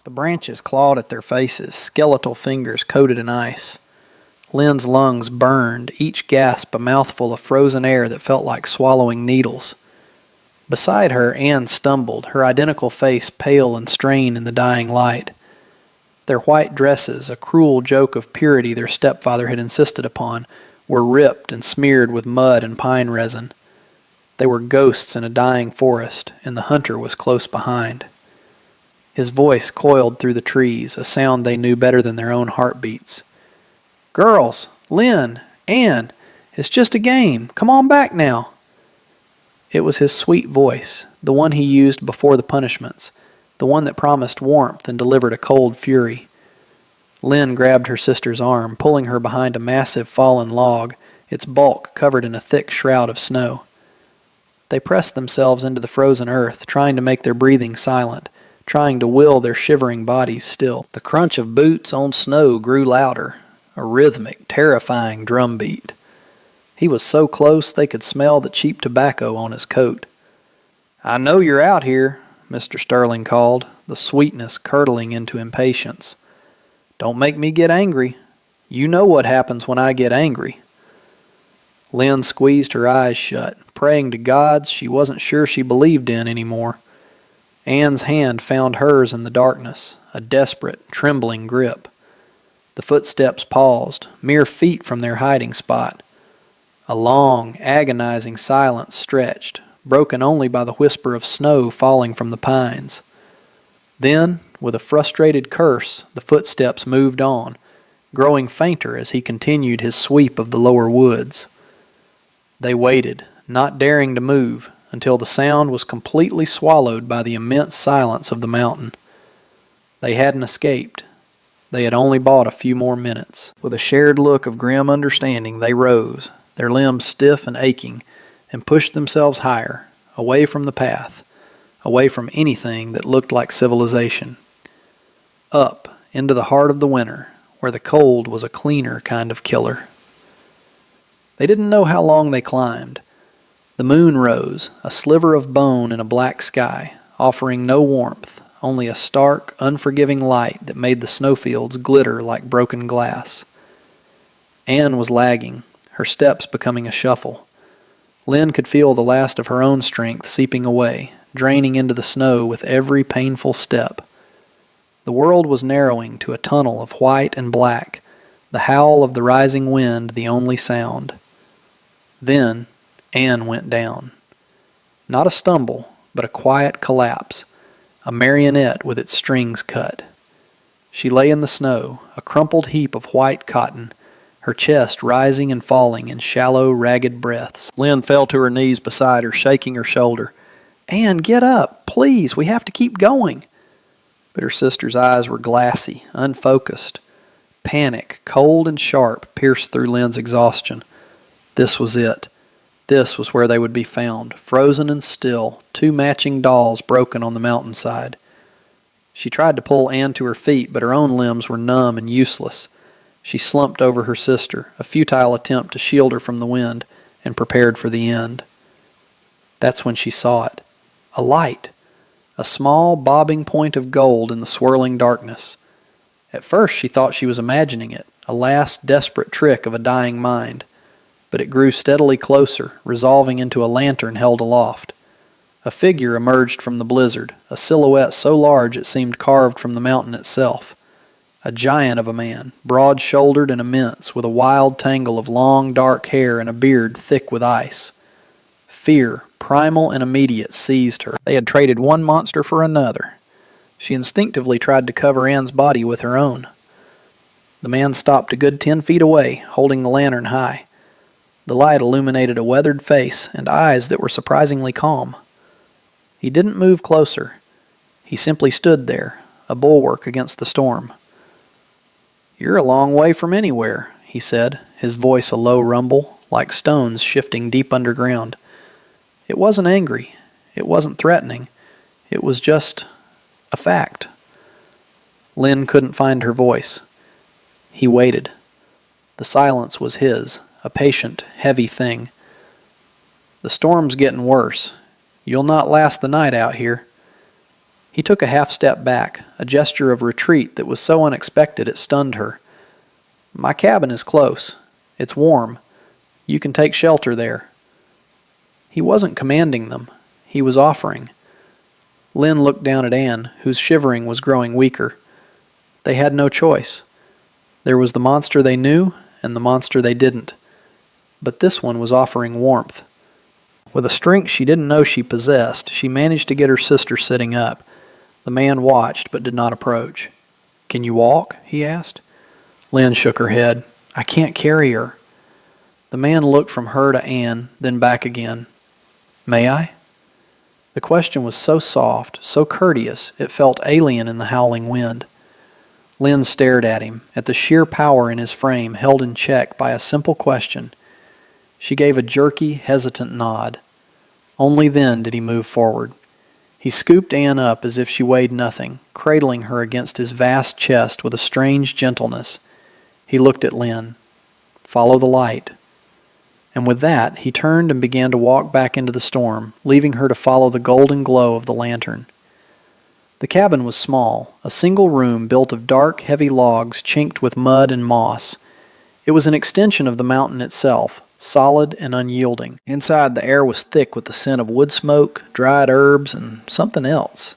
The branches clawed at their faces, skeletal fingers coated in ice. Lynn's lungs burned, each gasp a mouthful of frozen air that felt like swallowing needles. Beside her, Anne stumbled, her identical face pale and strained in the dying light. Their white dresses, a cruel joke of purity their stepfather had insisted upon, were ripped and smeared with mud and pine resin. They were ghosts in a dying forest, and the hunter was close behind. His voice coiled through the trees, a sound they knew better than their own heartbeats. "Girls! Lynn! Anne! It's just a game! Come on back now!" It was his sweet voice, the one he used before the punishments, the one that promised warmth and delivered a cold fury. Lynn grabbed her sister's arm, pulling her behind a massive fallen log, its bulk covered in a thick shroud of snow. They pressed themselves into the frozen earth, trying to make their breathing silent, trying to will their shivering bodies still. The crunch of boots on snow grew louder, a rhythmic, terrifying drumbeat. He was so close they could smell the cheap tobacco on his coat. "I know you're out here," Mr. Sterling called, the sweetness curdling into impatience. "Don't make me get angry. You know what happens when I get angry." Lynn squeezed her eyes shut, praying to gods she wasn't sure she believed in anymore. Anne's hand found hers in the darkness, a desperate, trembling grip. The footsteps paused, mere feet from their hiding spot. A long, agonizing silence stretched, broken only by the whisper of snow falling from the pines. Then, with a frustrated curse, the footsteps moved on, growing fainter as he continued his sweep of the lower woods. They waited, not daring to move, until the sound was completely swallowed by the immense silence of the mountain. They hadn't escaped. They had only bought a few more minutes. With a shared look of grim understanding, they rose, their limbs stiff and aching, and pushed themselves higher, away from the path, away from anything that looked like civilization. Up, into the heart of the winter, where the cold was a cleaner kind of killer. They didn't know how long they climbed. The moon rose, a sliver of bone in a black sky, offering no warmth, only a stark, unforgiving light that made the snowfields glitter like broken glass. Anne was lagging, her steps becoming a shuffle. Lynn could feel the last of her own strength seeping away, draining into the snow with every painful step. The world was narrowing to a tunnel of white and black, the howl of the rising wind the only sound. Then Anne went down. Not a stumble, but a quiet collapse, a marionette with its strings cut. She lay in the snow, a crumpled heap of white cotton, her chest rising and falling in shallow, ragged breaths. Lynn fell to her knees beside her, shaking her shoulder. "Anne, get up! Please, we have to keep going!" But her sister's eyes were glassy, unfocused. Panic, cold and sharp, pierced through Lynn's exhaustion. This was it. This was where they would be found, frozen and still, two matching dolls broken on the mountainside. She tried to pull Anne to her feet, but her own limbs were numb and useless. She slumped over her sister, a futile attempt to shield her from the wind, and prepared for the end. That's when she saw it. A light. A small, bobbing point of gold in the swirling darkness. At first she thought she was imagining it, a last desperate trick of a dying mind. But it grew steadily closer, resolving into a lantern held aloft. A figure emerged from the blizzard, a silhouette so large it seemed carved from the mountain itself. A giant of a man, broad-shouldered and immense, with a wild tangle of long, dark hair and a beard thick with ice. Fear, primal and immediate, seized her. They had traded one monster for another. She instinctively tried to cover Anne's body with her own. The man stopped a good 10 feet away, holding the lantern high. The light illuminated a weathered face and eyes that were surprisingly calm. He didn't move closer. He simply stood there, a bulwark against the storm. "You're a long way from anywhere," he said, his voice a low rumble, like stones shifting deep underground. It wasn't angry. It wasn't threatening. It was just a fact. Lynn couldn't find her voice. He waited. The silence was his, a patient, heavy thing. "The storm's getting worse. You'll not last the night out here." He took a half step back, a gesture of retreat that was so unexpected it stunned her. "My cabin is close. It's warm. You can take shelter there." He wasn't commanding them. He was offering. Lynn looked down at Anne, whose shivering was growing weaker. They had no choice. There was the monster they knew and the monster they didn't. But this one was offering warmth. With a strength she didn't know she possessed, she managed to get her sister sitting up. The man watched but did not approach. "Can you walk?" he asked. Lynn shook her head. "I can't carry her." The man looked from her to Anne, then back again. "May I?" The question was so soft, so courteous, it felt alien in the howling wind. Lynn stared at him, at the sheer power in his frame held in check by a simple question. She gave a jerky, hesitant nod. Only then did he move forward. He scooped Anne up as if she weighed nothing, cradling her against his vast chest with a strange gentleness. He looked at Lynn. "Follow the light." And with that, he turned and began to walk back into the storm, leaving her to follow the golden glow of the lantern. The cabin was small, a single room built of dark, heavy logs chinked with mud and moss. It was an extension of the mountain itself, solid and unyielding. Inside, the air was thick with the scent of wood smoke, dried herbs, and something else.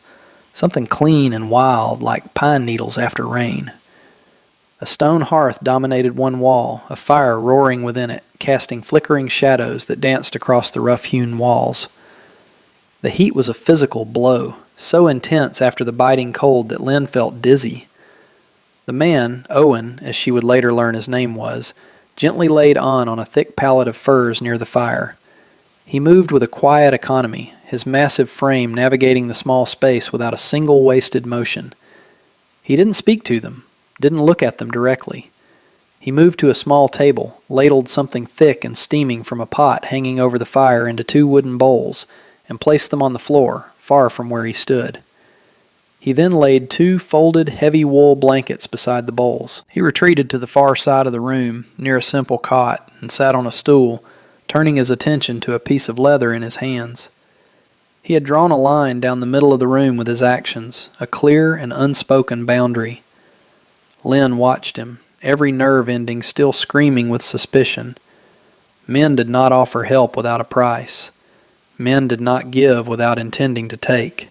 Something clean and wild, like pine needles after rain. A stone hearth dominated one wall, a fire roaring within it, casting flickering shadows that danced across the rough-hewn walls. The heat was a physical blow, so intense after the biting cold that Lynn felt dizzy. The man, Owen, as she would later learn his name was, gently laid on a thick pallet of furs near the fire. He moved with a quiet economy, his massive frame navigating the small space without a single wasted motion. He didn't speak to them, didn't look at them directly. He moved to a small table, ladled something thick and steaming from a pot hanging over the fire into 2 wooden bowls, and placed them on the floor, far from where he stood. He then laid 2 folded, heavy wool blankets beside the bowls. He retreated to the far side of the room, near a simple cot, and sat on a stool, turning his attention to a piece of leather in his hands. He had drawn a line down the middle of the room with his actions, a clear and unspoken boundary. Lynn watched him, every nerve ending still screaming with suspicion. Men did not offer help without a price. Men did not give without intending to take.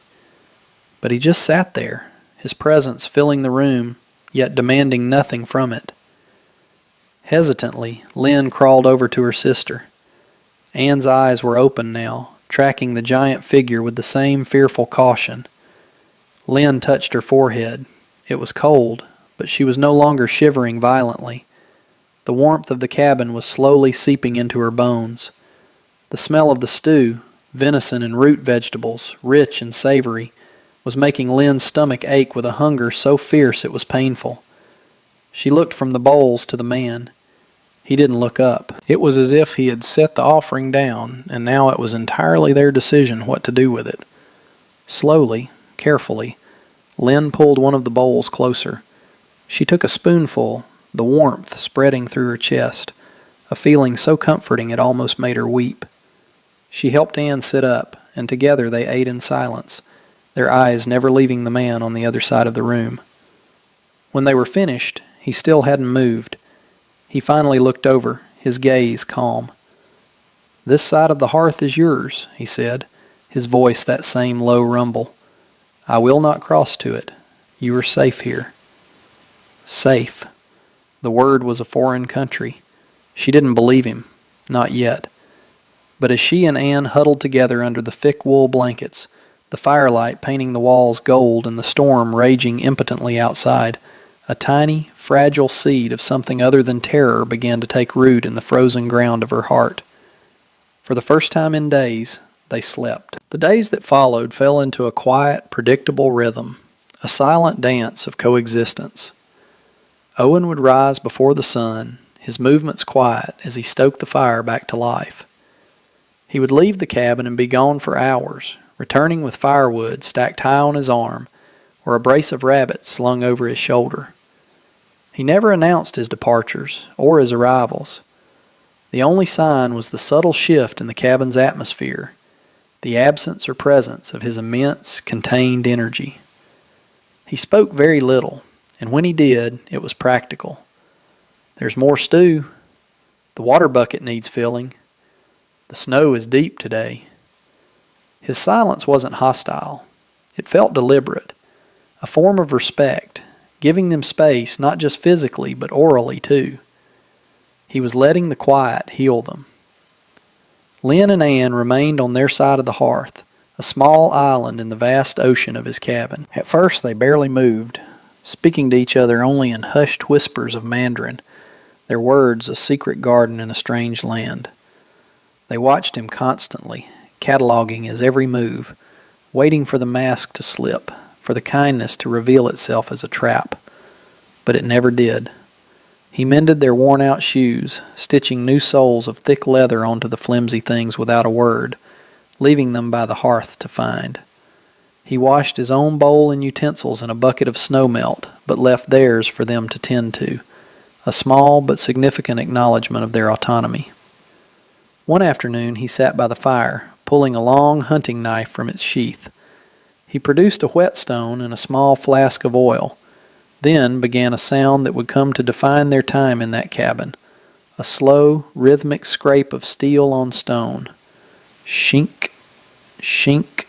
But he just sat there, his presence filling the room, yet demanding nothing from it. Hesitantly, Lynn crawled over to her sister. Anne's eyes were open now, tracking the giant figure with the same fearful caution. Lynn touched her forehead. It was cold, but she was no longer shivering violently. The warmth of the cabin was slowly seeping into her bones. The smell of the stew, venison and root vegetables, rich and savory, was making Lynn's stomach ache with a hunger so fierce it was painful. She looked from the bowls to the man. He didn't look up. It was as if he had set the offering down, and now it was entirely their decision what to do with it. Slowly, carefully, Lynn pulled one of the bowls closer. She took a spoonful, the warmth spreading through her chest, a feeling so comforting it almost made her weep. She helped Anne sit up, and together they ate in silence, their eyes never leaving the man on the other side of the room. When they were finished, he still hadn't moved. He finally looked over, his gaze calm. "This side of the hearth is yours," he said, his voice that same low rumble. "I will not cross to it. You are safe here." Safe. The word was a foreign country. She didn't believe him. Not yet. But as she and Anne huddled together under the thick wool blankets, the firelight painting the walls gold and the storm raging impotently outside, a tiny, fragile seed of something other than terror began to take root in the frozen ground of her heart. For the first time in days, they slept. The days that followed fell into a quiet, predictable rhythm, a silent dance of coexistence. Owen would rise before the sun, his movements quiet as he stoked the fire back to life. He would leave the cabin and be gone for hours, returning with firewood stacked high on his arm, or a brace of rabbits slung over his shoulder. He never announced his departures or his arrivals. The only sign was the subtle shift in the cabin's atmosphere, the absence or presence of his immense, contained energy. He spoke very little, and when he did, it was practical. "There's more stew. The water bucket needs filling. The snow is deep today." His silence wasn't hostile. It felt deliberate, a form of respect, giving them space not just physically but orally too. He was letting the quiet heal them. Lynn and Anne remained on their side of the hearth, a small island in the vast ocean of his cabin. At first they barely moved, speaking to each other only in hushed whispers of Mandarin, their words a secret garden in a strange land. They watched him constantly, cataloging his every move, waiting for the mask to slip, for the kindness to reveal itself as a trap. But it never did. He mended their worn-out shoes, stitching new soles of thick leather onto the flimsy things without a word, leaving them by the hearth to find. He washed his own bowl and utensils in a bucket of snow melt, but left theirs for them to tend to, a small but significant acknowledgment of their autonomy. One afternoon he sat by the fire, pulling a long hunting knife from its sheath. He produced a whetstone and a small flask of oil, then began a sound that would come to define their time in that cabin, a slow, rhythmic scrape of steel on stone. Shink, shink,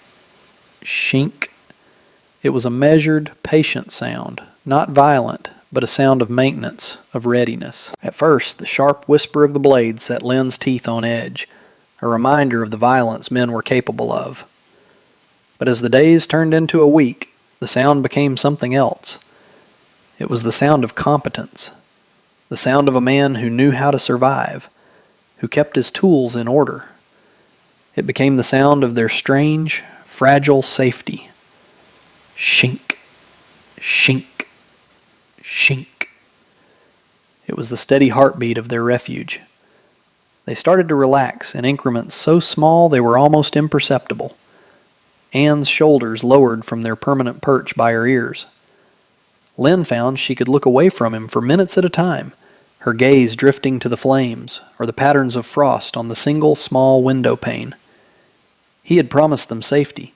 shink. It was a measured, patient sound, not violent, but a sound of maintenance, of readiness. At first, the sharp whisper of the blade set Lynn's teeth on edge, a reminder of the violence men were capable of. But as the days turned into a week, the sound became something else. It was the sound of competence, the sound of a man who knew how to survive, who kept his tools in order. It became the sound of their strange, fragile safety. Shink, shink, shink. It was the steady heartbeat of their refuge. They started to relax in increments so small they were almost imperceptible. Anne's shoulders lowered from their permanent perch by her ears. Lynn found she could look away from him for minutes at a time, her gaze drifting to the flames or the patterns of frost on the single small window pane. He had promised them safety,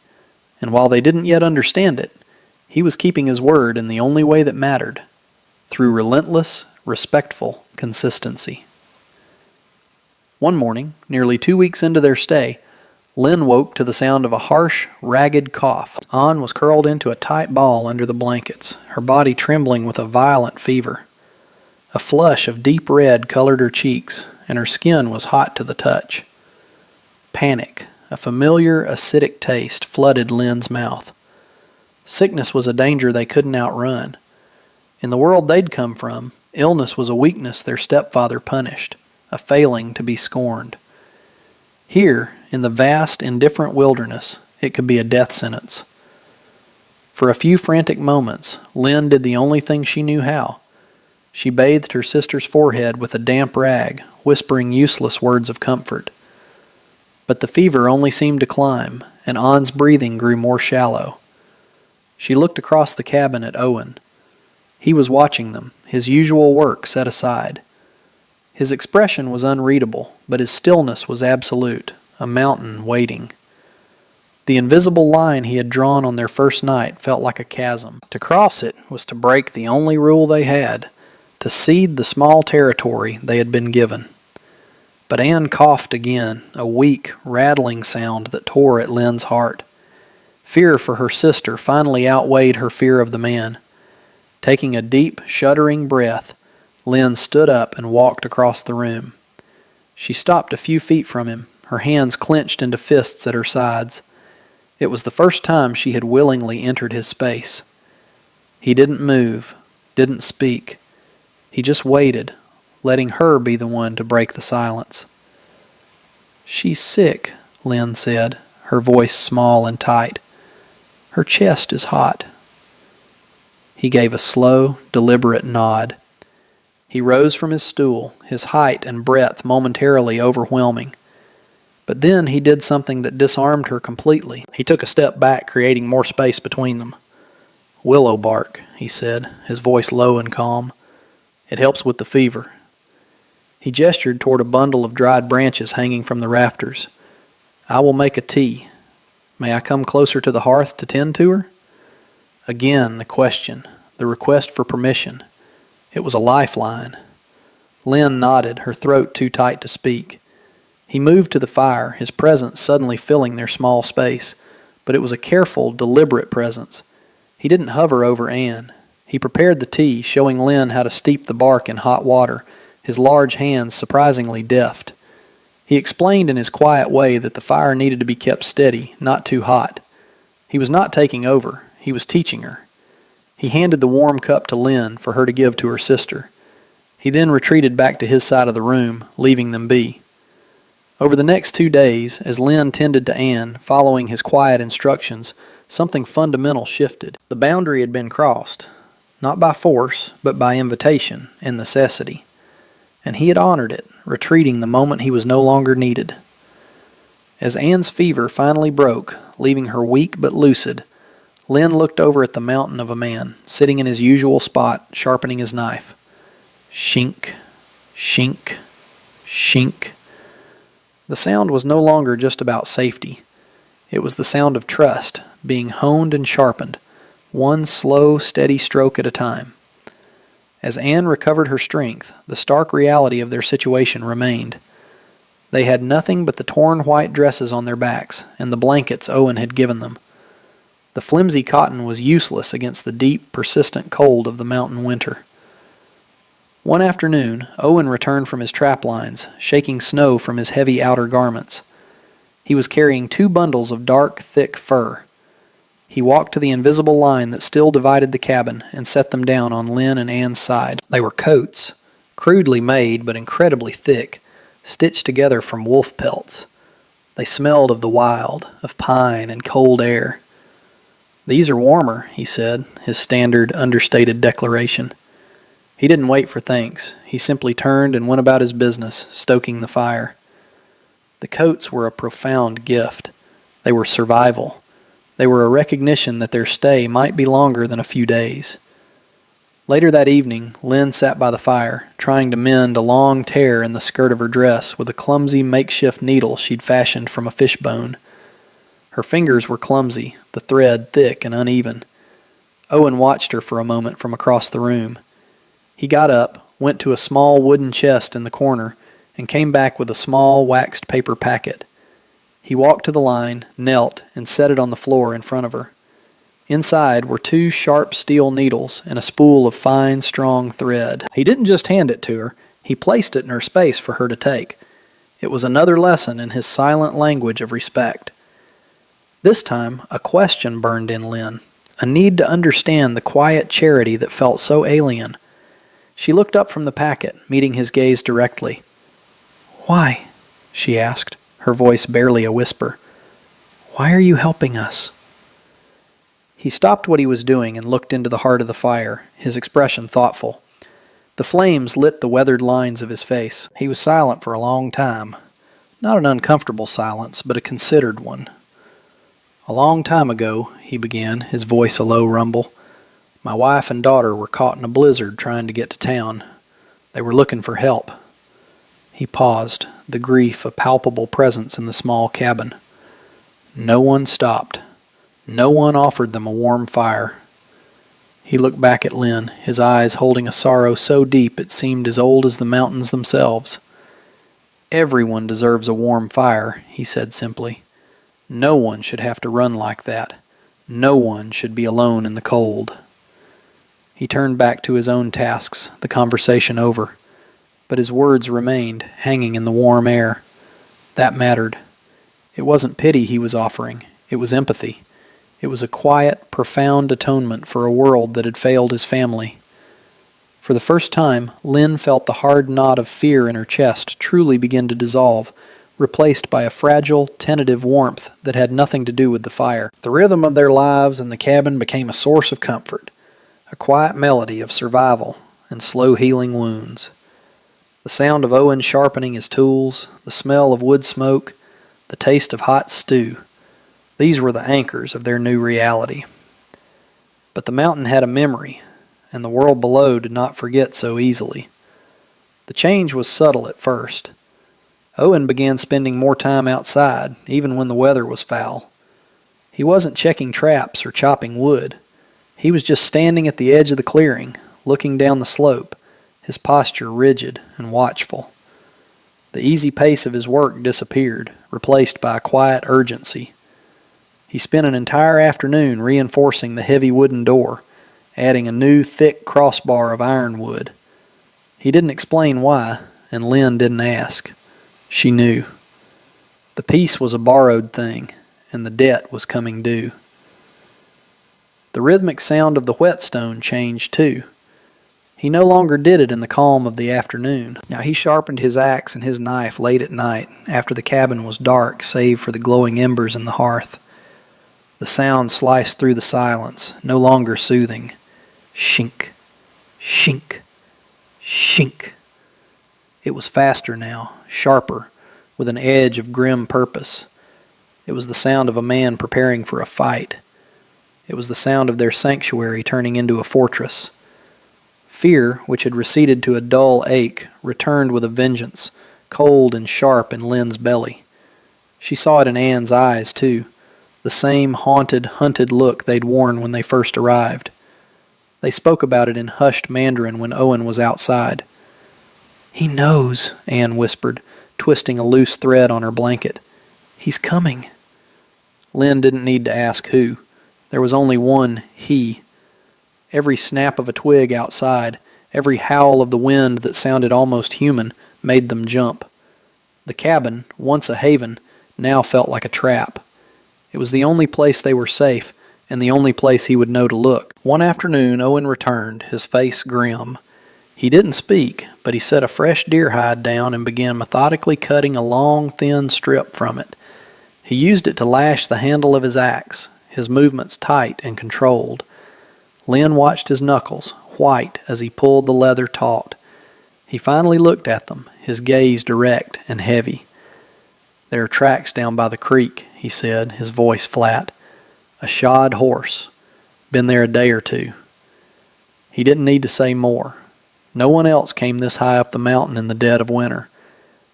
and while they didn't yet understand it, he was keeping his word in the only way that mattered, through relentless, respectful consistency. One morning, nearly 2 weeks into their stay, Lynn woke to the sound of a harsh, ragged cough. Anne was curled into a tight ball under the blankets, her body trembling with a violent fever. A flush of deep red colored her cheeks, and her skin was hot to the touch. Panic, a familiar, acidic taste, flooded Lynn's mouth. Sickness was a danger they couldn't outrun. In the world they'd come from, illness was a weakness their stepfather punished, a failing to be scorned. Here, in the vast, indifferent wilderness, it could be a death sentence. For a few frantic moments, Lynn did the only thing she knew how. She bathed her sister's forehead with a damp rag, whispering useless words of comfort. But the fever only seemed to climb, and Anne's breathing grew more shallow. She looked across the cabin at Owen. He was watching them, his usual work set aside. His expression was unreadable, but his stillness was absolute, a mountain waiting. The invisible line he had drawn on their first night felt like a chasm. To cross it was to break the only rule they had, to cede the small territory they had been given. But Anne coughed again, a weak, rattling sound that tore at Lynn's heart. Fear for her sister finally outweighed her fear of the man. Taking a deep, shuddering breath, Lynn stood up and walked across the room. She stopped a few feet from him, her hands clenched into fists at her sides. It was the first time she had willingly entered his space. He didn't move, didn't speak. He just waited, letting her be the one to break the silence. "She's sick," Lynn said, her voice small and tight. "Her chest is hot." He gave a slow, deliberate nod. He rose from his stool, his height and breadth momentarily overwhelming. But then he did something that disarmed her completely. He took a step back, creating more space between them. "Willow bark," he said, his voice low and calm. "It helps with the fever." He gestured toward a bundle of dried branches hanging from the rafters. "I will make a tea. May I come closer to the hearth to tend to her? Again the question, the request for permission. It was a lifeline. Lynn nodded, her throat too tight to speak. He moved to the fire, his presence suddenly filling their small space, but it was a careful, deliberate presence. He didn't hover over Anne. He prepared the tea, showing Lynn how to steep the bark in hot water, his large hands surprisingly deft. He explained in his quiet way that the fire needed to be kept steady, not too hot. He was not taking over, he was teaching her. He handed the warm cup to Lynn for her to give to her sister. He then retreated back to his side of the room, leaving them be. Over the next 2 days, as Lynn tended to Anne, following his quiet instructions, something fundamental shifted. The boundary had been crossed, not by force, but by invitation and necessity. And he had honored it, retreating the moment he was no longer needed. As Anne's fever finally broke, leaving her weak but lucid, Lynn looked over at the mountain of a man, sitting in his usual spot, sharpening his knife. Shink, shink, shink. The sound was no longer just about safety. It was the sound of trust, being honed and sharpened, one slow, steady stroke at a time. As Anne recovered her strength, the stark reality of their situation remained. They had nothing but the torn white dresses on their backs and the blankets Owen had given them. The flimsy cotton was useless against the deep, persistent cold of the mountain winter. One afternoon, Owen returned from his trap lines, shaking snow from his heavy outer garments. He was carrying 2 bundles of dark, thick fur. He walked to the invisible line that still divided the cabin and set them down on Lynn and Anne's side. They were coats, crudely made but incredibly thick, stitched together from wolf pelts. They smelled of the wild, of pine and cold air. "These are warmer," he said, his standard, understated declaration. He didn't wait for thanks. He simply turned and went about his business, stoking the fire. The coats were a profound gift. They were survival. They were a recognition that their stay might be longer than a few days. Later that evening, Lynn sat by the fire, trying to mend a long tear in the skirt of her dress with a clumsy makeshift needle she'd fashioned from a fishbone. Her fingers were clumsy, the thread thick and uneven. Owen watched her for a moment from across the room. He got up, went to a small wooden chest in the corner, and came back with a small waxed paper packet. He walked to the line, knelt, and set it on the floor in front of her. Inside were 2 sharp steel needles and a spool of fine, strong thread. He didn't just hand it to her, he placed it in her space for her to take. It was another lesson in his silent language of respect. This time, a question burned in Lynn, a need to understand the quiet charity that felt so alien. She looked up from the packet, meeting his gaze directly. "Why?" she asked, her voice barely a whisper. "Why are you helping us?" He stopped what he was doing and looked into the heart of the fire, his expression thoughtful. The flames lit the weathered lines of his face. He was silent for a long time. Not an uncomfortable silence, but a considered one. "A long time ago," he began, his voice a low rumble, "my wife and daughter were caught in a blizzard trying to get to town. They were looking for help." He paused, the grief a palpable presence in the small cabin. No one stopped. No one offered them a warm fire. He looked back at Lynn, his eyes holding a sorrow so deep it seemed as old as the mountains themselves. "Everyone deserves a warm fire," he said simply. "No one should have to run like that. No one should be alone in the cold." He turned back to his own tasks, the conversation over. But his words remained, hanging in the warm air. That mattered. It wasn't pity he was offering. It was empathy. It was a quiet, profound atonement for a world that had failed his family. For the first time, Lynn felt the hard knot of fear in her chest truly begin to dissolve, replaced by a fragile, tentative warmth that had nothing to do with the fire. The rhythm of their lives in the cabin became a source of comfort, a quiet melody of survival and slow healing wounds. The sound of Owen sharpening his tools, the smell of wood smoke, the taste of hot stew, these were the anchors of their new reality. But the mountain had a memory, and the world below did not forget so easily. The change was subtle at first. Owen began spending more time outside, even when the weather was foul. He wasn't checking traps or chopping wood. He was just standing at the edge of the clearing, looking down the slope, his posture rigid and watchful. The easy pace of his work disappeared, replaced by a quiet urgency. He spent an entire afternoon reinforcing the heavy wooden door, adding a new thick crossbar of ironwood. He didn't explain why, and Lynn didn't ask. She knew. The peace was a borrowed thing, and the debt was coming due. The rhythmic sound of the whetstone changed too. He no longer did it in the calm of the afternoon. Now he sharpened his axe and his knife late at night, after the cabin was dark save for the glowing embers in the hearth. The sound sliced through the silence, no longer soothing. Shink, shink, shink. It was faster now, sharper, with an edge of grim purpose. It was the sound of a man preparing for a fight. It was the sound of their sanctuary turning into a fortress. Fear, which had receded to a dull ache, returned with a vengeance, cold and sharp in Lynn's belly. She saw it in Anne's eyes, too, the same haunted, hunted look they'd worn when they first arrived. They spoke about it in hushed Mandarin when Owen was outside. "He knows," Anne whispered, twisting a loose thread on her blanket. "He's coming." Lynn didn't need to ask who. There was only one he. Every snap of a twig outside, every howl of the wind that sounded almost human, made them jump. The cabin, once a haven, now felt like a trap. It was the only place they were safe, and the only place he would know to look. One afternoon Owen returned, his face grim. He didn't speak, but he set a fresh deer hide down and began methodically cutting a long, thin strip from it. He used it to lash the handle of his axe, his movements tight and controlled. Lynn watched his knuckles, white as he pulled the leather taut. He finally looked at them, his gaze direct and heavy. "There are tracks down by the creek," he said, his voice flat. "A shod horse. Been there a day or two." He didn't need to say more. No one else came this high up the mountain in the dead of winter.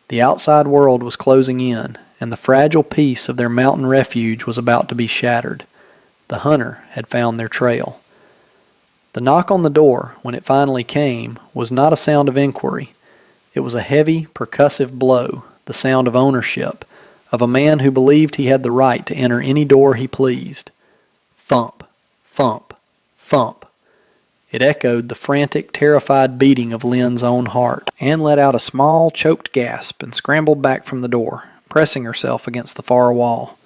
The outside world was closing in, and the fragile peace of their mountain refuge was about to be shattered. The hunter had found their trail. The knock on the door, when it finally came, was not a sound of inquiry. It was a heavy, percussive blow, the sound of ownership, of a man who believed he had the right to enter any door he pleased. Thump, thump, thump. It echoed the frantic, terrified beating of Lynn's own heart. Anne let out a small, choked gasp and scrambled back from the door, pressing herself against the far wall.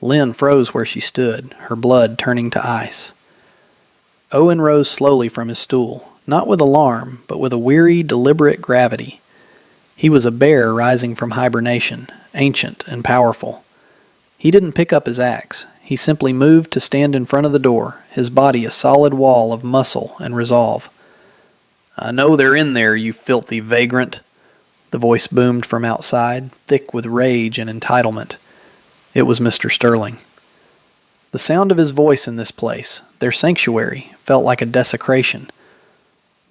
Lynn froze where she stood, her blood turning to ice. Owen rose slowly from his stool, not with alarm, but with a weary, deliberate gravity. He was a bear rising from hibernation, ancient and powerful. He didn't pick up his axe. He simply moved to stand in front of the door, his body a solid wall of muscle and resolve. "I know they're in there, you filthy vagrant," the voice boomed from outside, thick with rage and entitlement. It was Mr. Sterling. The sound of his voice in this place, their sanctuary, felt like a desecration.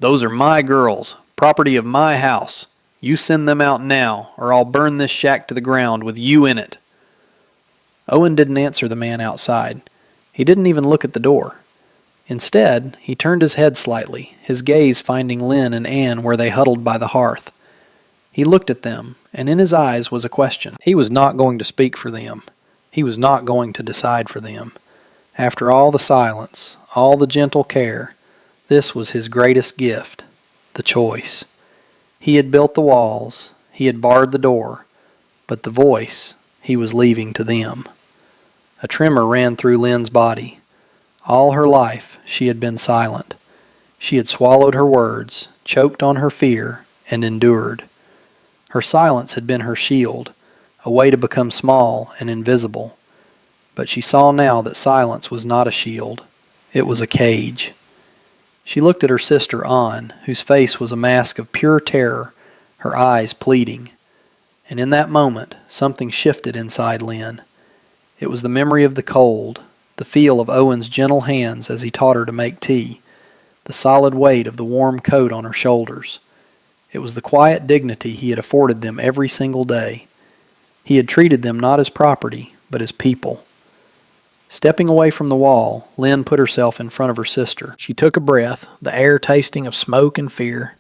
"Those are my girls, property of my house. You send them out now, or I'll burn this shack to the ground with you in it." Owen didn't answer the man outside. He didn't even look at the door. Instead, he turned his head slightly, his gaze finding Lynn and Anne where they huddled by the hearth. He looked at them, and in his eyes was a question. He was not going to speak for them. He was not going to decide for them. After all the silence, all the gentle care, this was his greatest gift, the choice. He had built the walls, he had barred the door, but the voice he was leaving to them. A tremor ran through Lynn's body. All her life she had been silent. She had swallowed her words, choked on her fear, and endured. Her silence had been her shield, a way to become small and invisible. But she saw now that silence was not a shield. It was a cage. She looked at her sister Anne, whose face was a mask of pure terror, her eyes pleading. And in that moment, something shifted inside Lynn. It was the memory of the cold, the feel of Owen's gentle hands as he taught her to make tea, the solid weight of the warm coat on her shoulders. It was the quiet dignity he had afforded them every single day. He had treated them not as property, but as people. Stepping away from the wall, Lynn put herself in front of her sister. She took a breath, the air tasting of smoke and fear.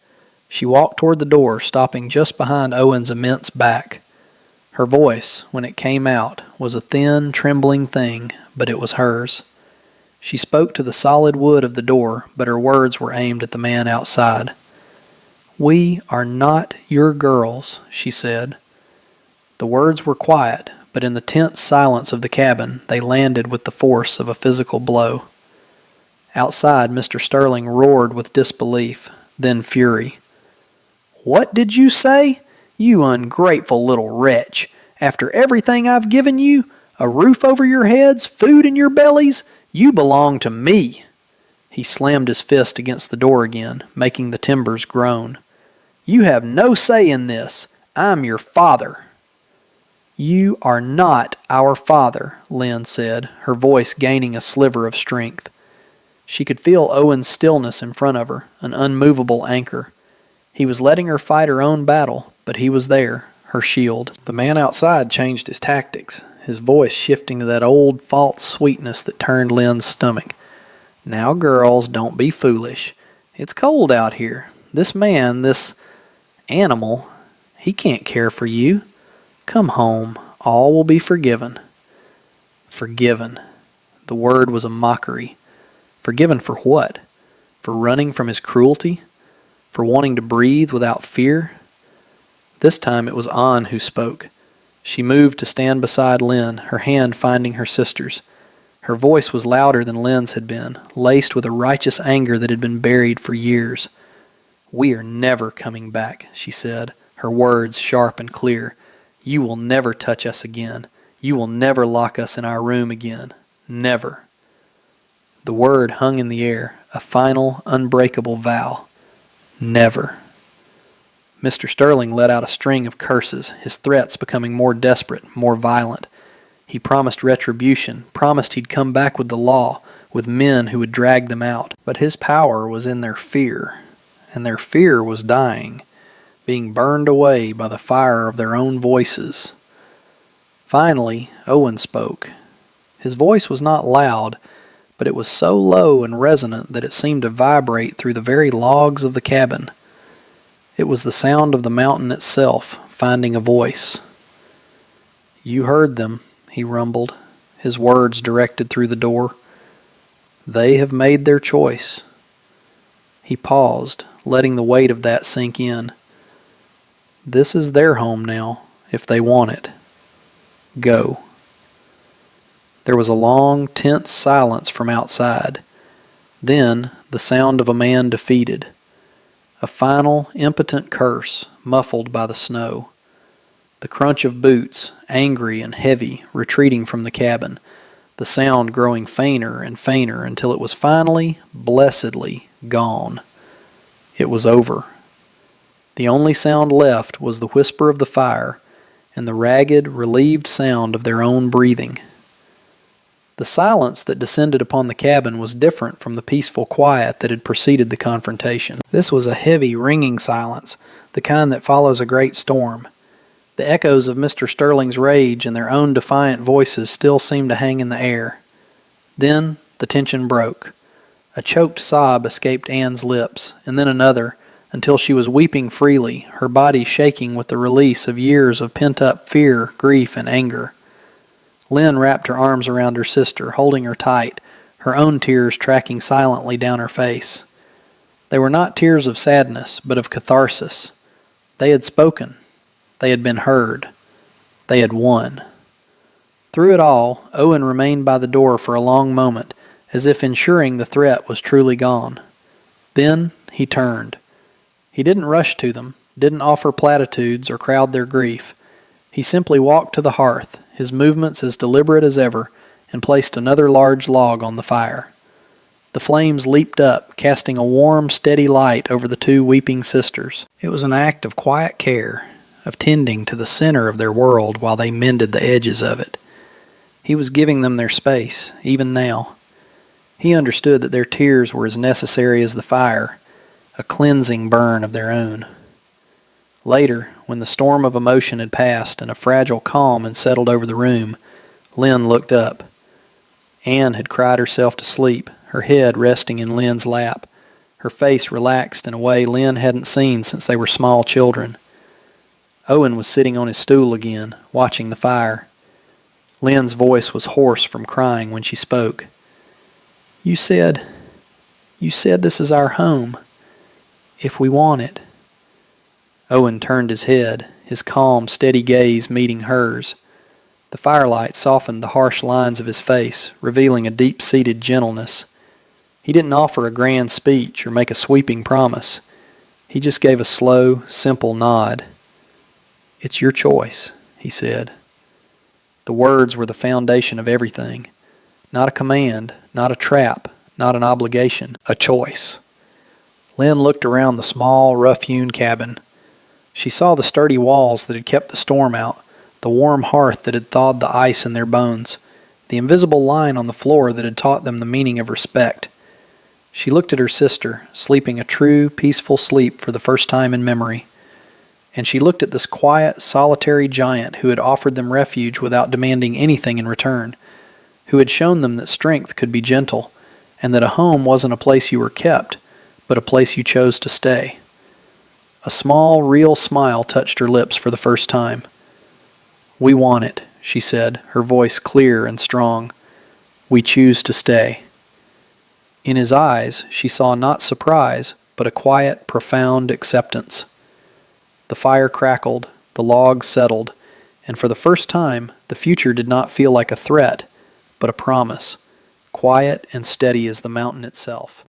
She walked toward the door, stopping just behind Owen's immense back. Her voice, when it came out, was a thin, trembling thing, but it was hers. She spoke to the solid wood of the door, but her words were aimed at the man outside. "We are not your girls," she said. The words were quiet, but in the tense silence of the cabin, they landed with the force of a physical blow. Outside, Mr. Sterling roared with disbelief, then fury. "What did you say? You ungrateful little wretch! After everything I've given you, a roof over your heads, food in your bellies, you belong to me!" He slammed his fist against the door again, making the timbers groan. "You have no say in this. I'm your father." "You are not our father," Lynn said, her voice gaining a sliver of strength. She could feel Owen's stillness in front of her, an unmovable anchor. He was letting her fight her own battle, but he was there, her shield. The man outside changed his tactics, his voice shifting to that old false sweetness that turned Lynn's stomach. "Now, girls, don't be foolish. It's cold out here. This man, this animal, he can't care for you. Come home. All will be forgiven." Forgiven. The word was a mockery. Forgiven for what? For running from his cruelty? For wanting to breathe without fear? This time it was Anne who spoke. She moved to stand beside Lynn, her hand finding her sister's. Her voice was louder than Lynn's had been, laced with a righteous anger that had been buried for years. "We are never coming back," she said, her words sharp and clear. "You will never touch us again. You will never lock us in our room again. Never." The word hung in the air, a final, unbreakable vow. Never. Mr. Sterling let out a string of curses, his threats becoming more desperate, more violent. He promised retribution, promised he'd come back with the law, with men who would drag them out. But his power was in their fear, and their fear was dying, being burned away by the fire of their own voices. Finally, Owen spoke. His voice was not loud, but it was so low and resonant that it seemed to vibrate through the very logs of the cabin. It was the sound of the mountain itself finding a voice. "You heard them," he rumbled, his words directed through the door. "They have made their choice." He paused, letting the weight of that sink in. This is their home now, if they want it. Go. There was a long, tense silence from outside. Then the sound of a man defeated. A final, impotent curse, muffled by the snow. The crunch of boots, angry and heavy, retreating from the cabin, the sound growing fainter and fainter until it was finally, blessedly, gone. It was over. The only sound left was the whisper of the fire and the ragged, relieved sound of their own breathing. The silence that descended upon the cabin was different from the peaceful quiet that had preceded the confrontation. This was a heavy, ringing silence, the kind that follows a great storm. The echoes of Mr. Sterling's rage and their own defiant voices still seemed to hang in the air. Then the tension broke. A choked sob escaped Anne's lips, and then another, until she was weeping freely, her body shaking with the release of years of pent-up fear, grief, and anger. Lynn wrapped her arms around her sister, holding her tight, her own tears tracking silently down her face. They were not tears of sadness, but of catharsis. They had spoken. They had been heard. They had won. Through it all, Owen remained by the door for a long moment, as if ensuring the threat was truly gone. Then he turned. He didn't rush to them, didn't offer platitudes or crowd their grief. He simply walked to the hearth, his movements as deliberate as ever, and placed another large log on the fire. The flames leaped up, casting a warm, steady light over the two weeping sisters. It was an act of quiet care, of tending to the center of their world while they mended the edges of it. He was giving them their space, even now. He understood that their tears were as necessary as the fire, a cleansing burn of their own. Later, when the storm of emotion had passed and a fragile calm had settled over the room, Lynn looked up. Anne had cried herself to sleep, her head resting in Lynn's lap, her face relaxed in a way Lynn hadn't seen since they were small children. Owen was sitting on his stool again, watching the fire. Lynn's voice was hoarse from crying when she spoke. You said this is our home, if we want it." Owen turned his head, his calm, steady gaze meeting hers. The firelight softened the harsh lines of his face, revealing a deep-seated gentleness. He didn't offer a grand speech or make a sweeping promise. He just gave a slow, simple nod. "It's your choice," he said. The words were the foundation of everything. Not a command, not a trap, not an obligation, a choice. Lynn looked around the small, rough-hewn cabin. She saw the sturdy walls that had kept the storm out, the warm hearth that had thawed the ice in their bones, the invisible line on the floor that had taught them the meaning of respect. She looked at her sister, sleeping a true, peaceful sleep for the first time in memory. And she looked at this quiet, solitary giant who had offered them refuge without demanding anything in return, who had shown them that strength could be gentle, and that a home wasn't a place you were kept, but a place you chose to stay. A small, real smile touched her lips for the first time. "We want it," she said, her voice clear and strong. "We choose to stay." In his eyes, she saw not surprise, but a quiet, profound acceptance. The fire crackled, the logs settled, and for the first time, the future did not feel like a threat, but a promise, quiet and steady as the mountain itself.